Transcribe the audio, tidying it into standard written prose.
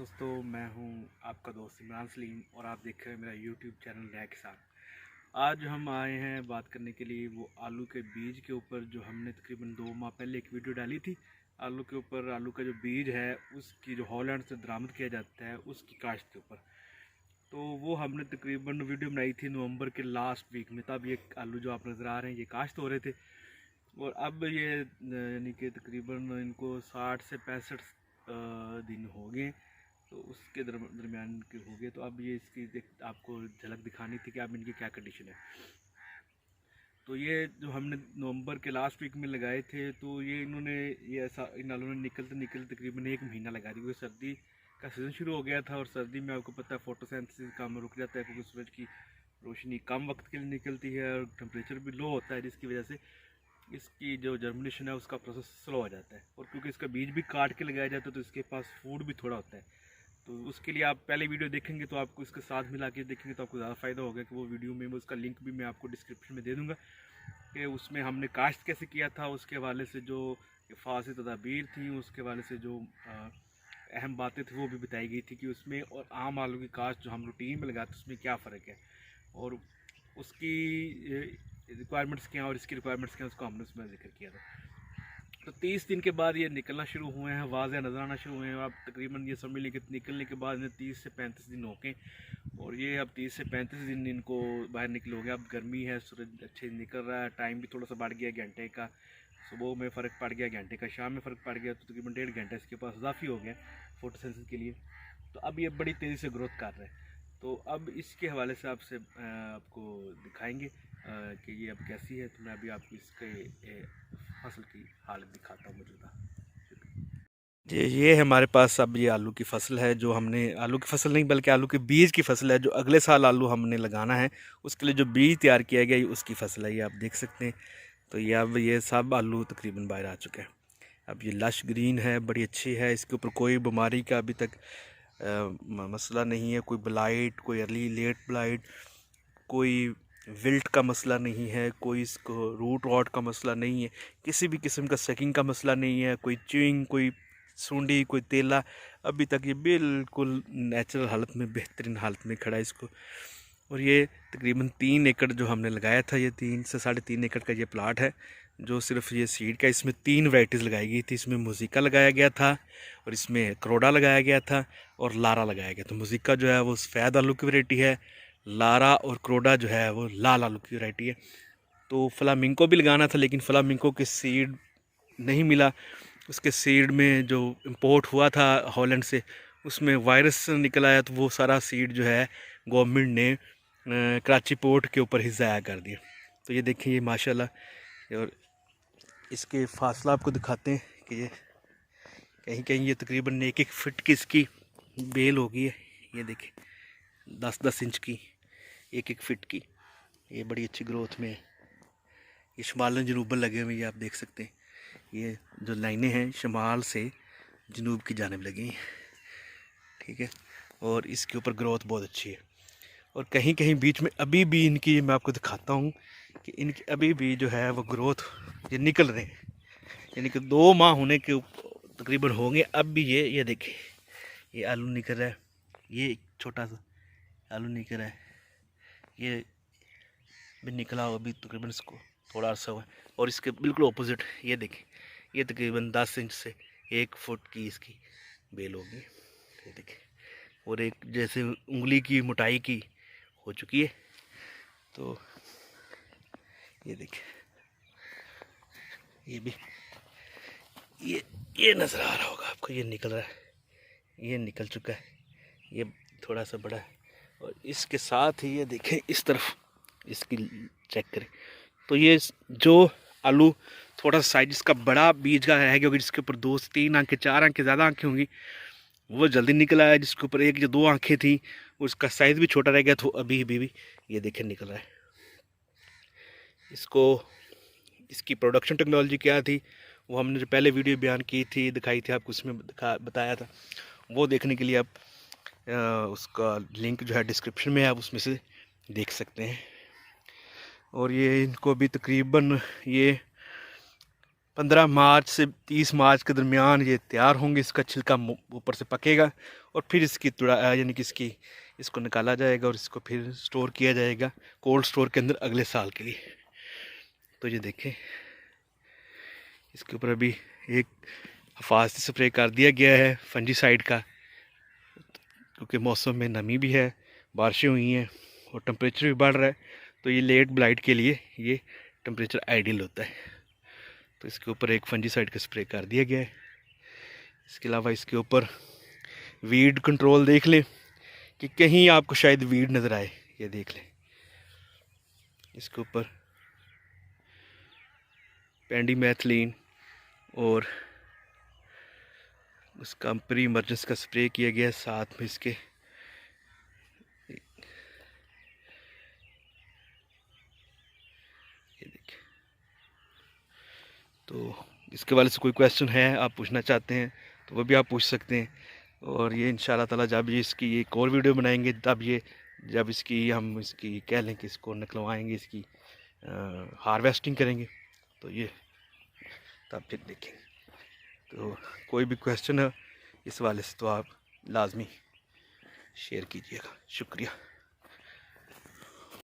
दोस्तों, मैं हूं आपका दोस्त इमरान सलीम और आप देख रहे हैं मेरा यूट्यूब चैनल नया किसान। आज हम आए हैं बात करने के लिए वो आलू के बीज के ऊपर जो हमने तकरीबन 2 माह पहले एक वीडियो डाली थी। आलू के ऊपर आलू का जो बीज है उसकी जो हॉलैंड से बरामद किया जाता है उसकी काश्त के ऊपर। तो वो हमने तकरीबन वीडियो बनाई थी नवंबर के लास्ट वीक में। तब ये आलू जो आप नज़र आ रहे हैं ये काश्त हो रहे थे और अब ये यानी कि तकरीबन इनको 60 से 65 दिन हो गए। तो उसके दरमियान के हो गए। तो अब ये इसकी आपको झलक दिखानी थी कि अब इनकी क्या कंडीशन है। तो ये जो हमने नवंबर के लास्ट वीक में लगाए थे तो ये इन्होंने ये ऐसा इन आलू ने निकलते निकलते तकरीबन 1 महीना लगा दिया, क्योंकि सर्दी का सीज़न शुरू हो गया था और सर्दी में आपको पता है फोटोसिंथेसिस काम रुक जाता है क्योंकि सूरज की रोशनी कम वक्त के लिए निकलती है और टेम्परेचर भी लो होता है, जिसकी वजह से इसकी जो जर्मिनेशन है उसका प्रोसेस स्लो हो जाता है। और क्योंकि इसका बीज भी काट के लगाया जाता है तो इसके पास फूड भी थोड़ा होता है। तो उसके लिए आप पहले वीडियो देखेंगे तो आपको इसके साथ मिला के देखेंगे तो आपको ज़्यादा फ़ायदा होगा कि वो वीडियो में उसका लिंक भी मैं आपको डिस्क्रिप्शन में दे दूँगा कि उसमें हमने काश्त कैसे किया था, उसके हवाले से जो हिफाज़ती तदाबीर थी उसके हवाले से जो अहम बातें थी वो भी बताई गई थी कि उसमें और आम आलू की काश्त जो हम रूटीन में लगाते हैं उसमें क्या फ़र्क है और उसकी रिक्वायरमेंट्स क्या और इसकी रिक्वायरमेंट्स क्या, उसको हमने उसमें जिक्र किया था। तो 30 दिन के बाद ये निकलना शुरू हुए हैं, वाज़े नज़र आना शुरू हुए हैं। अब तकरीबन ये समझ लें कि निकलने के बाद इन्हें 30 से 35 दिन हो गए और ये अब 30 से 35 दिन इनको बाहर निकले हो गए। अब गर्मी है, सूरज अच्छे निकल रहा है, टाइम भी थोड़ा सा बढ़ गया, घंटे का सुबह में फ़र्क पड़ गया, घंटे का शाम में फ़र्क पड़ गया, तो तकरीबन 1.5 घंटा इसके पास इजाफी हो गया फोटोसिंथेसिस के लिए। तो अब ये बड़ी तेज़ी से ग्रोथ कर रहे हैं। तो अब इसके हवाले से आपसे आपको दिखाएंगे कि ये अब कैसी है। तो मैं अभी आपको इसके फसल की हालत दिखाता हूँ मौजूदा। ये है हमारे पास अब ये आलू की फसल है जो हमने आलू की फसल नहीं बल्कि आलू के बीज की फसल है जो अगले साल आलू हमने लगाना है। उसके लिए जो बीज तैयार किया गया उसकी फसल है, ये आप देख सकते हैं। तो ये अब ये सब आलू तकरीबन बाहर आ चुके हैं। अब ये लश ग्रीन है, बड़ी अच्छी है, इसके ऊपर कोई बीमारी का अभी तक मसला नहीं है, कोई ब्लाइट, कोई अर्ली लेट ब्लाइट, कोई विल्ट का मसला नहीं है, कोई इसको रूट रॉट का मसला नहीं है, किसी भी किस्म का सकिंग का मसला नहीं है, कोई च्यूइंग, कोई सूंडी, कोई तेला। अभी तक ये बिल्कुल नेचुरल हालत में, बेहतरीन हालत में खड़ा है इसको। और ये तकरीबन 3 एकड़ जो हमने लगाया था, ये 3 से 3.5 एकड़ का ये प्लाट है जो सिर्फ ये सीड का। इसमें 3 वैराइटीज़ लगाई गई थी। इसमें मुजिका लगाया गया था और इसमें करोड़ा लगाया गया था और लारा लगाया गया। तो मुजिका जो है वो सफ़ेद आलू की वैरायटी है, लारा और करोड़ा जो है वो लाल आलू की वैरायटी है। तो फ्लामिंको भी लगाना था लेकिन फ्लामिंको के सीड नहीं मिला। उसके सीड में जो इंपोर्ट हुआ था हॉलैंड से उसमें वायरस निकल आया, तो वो सारा सीड जो है गवर्नमेंट ने कराची पोर्ट के ऊपर ही ज़ाया कर दिया। तो ये देखिए ये माशाल्लाह। और इसके फासला आपको दिखाते हैं कि ये कहीं कहीं ये तकरीबन 1-1 फिट की इसकी बेल होगी है। ये देखिए 10-10 इंच की, 1-1 फिट की, ये बड़ी अच्छी ग्रोथ में है। ये शमालन जनूबन लगे हुए, ये आप देख सकते हैं। ये जो लाइनें हैं शमाल से जनूब की जानिब लगी हैं, ठीक है। और इसके ऊपर ग्रोथ बहुत अच्छी है। और कहीं कहीं बीच में अभी भी इनकी मैं आपको दिखाता हूँ कि इनकी अभी भी जो है वो ग्रोथ ये निकल रहे हैं, यानी कि 2 माह होने के तकरीबन होंगे अब भी। ये देखिए ये आलू निकल रहा है, ये छोटा सा आलू निकल रहा है, ये भी निकला हो अभी तकरीबन इसको थोड़ा अर्सा हुआ है। और इसके बिल्कुल ऑपोजिट ये देखिए, ये तकरीबन 10 इंच से 1 फुट की इसकी बेल होगी, ये देखिए। और एक जैसे उंगली की मोटाई की हो चुकी है। तो ये देखिए ये भी ये नज़र आ रहा होगा आपको, ये निकल रहा है, ये निकल चुका है, ये थोड़ा सा बड़ा है। और इसके साथ ही ये देखें इस तरफ इसकी चेक करें तो ये जो आलू थोड़ा सा साइज इसका बड़ा बीज का है, क्योंकि जिसके ऊपर 2 से 3 आंखें, 4 आंखें, ज़्यादा आंखें होंगी, वो जल्दी निकल आया। जिसके ऊपर 1 या 2 आंखें थी उसका साइज़ भी छोटा रह गया, तो अभी भी ये देखें निकल रहा है। इसको इसकी प्रोडक्शन टेक्नोलॉजी क्या थी वो हमने जो पहले वीडियो बयान की थी, दिखाई थी आपको, उसमें बताया था। वो देखने के लिए आप उसका लिंक जो है डिस्क्रिप्शन में है, आप उसमें से देख सकते हैं। और ये इनको भी तकरीबन ये 15 मार्च से 30 मार्च के दरमियान ये तैयार होंगे। इसका छिलका ऊपर से पकेगा और फिर इसकी यानी कि इसको निकाला जाएगा और इसको फिर स्टोर किया जाएगा कोल्ड स्टोर के अंदर अगले साल के लिए। तो ये देखें, इसके ऊपर अभी एक हिफाजती स्प्रे कर दिया गया है फंजीसाइड का, क्योंकि मौसम में नमी भी है, बारिशें हुई हैं और टेम्परेचर भी बढ़ रहा है। तो ये लेट ब्लाइट के लिए ये टेम्परेचर आइडियल होता है। तो इसके ऊपर एक फंजीसाइड का स्प्रे कर दिया गया है। इसके अलावा इसके ऊपर वीड कंट्रोल देख लें कि कहीं आपको शायद वीड नज़र आए, ये देख लें। इसके ऊपर पेंडीमेथिलीन और उसका प्री इमरजेंस का स्प्रे किया गया, साथ में इसके ये देखिए। तो इसके वाले से कोई क्वेश्चन है आप पूछना चाहते हैं तो वो भी आप पूछ सकते हैं। और ये इंशाल्लाह ताला जब ये इसकी एक और वीडियो बनाएंगे तब ये जब इसकी हम इसकी कह लें कि इसको निकलवाएंगे, इसकी हार्वेस्टिंग करेंगे, तो ये तब फिर देखेंगे। तो कोई भी क्वेश्चन है इस वाले से तो आप लाजमी शेयर कीजिएगा। शुक्रिया।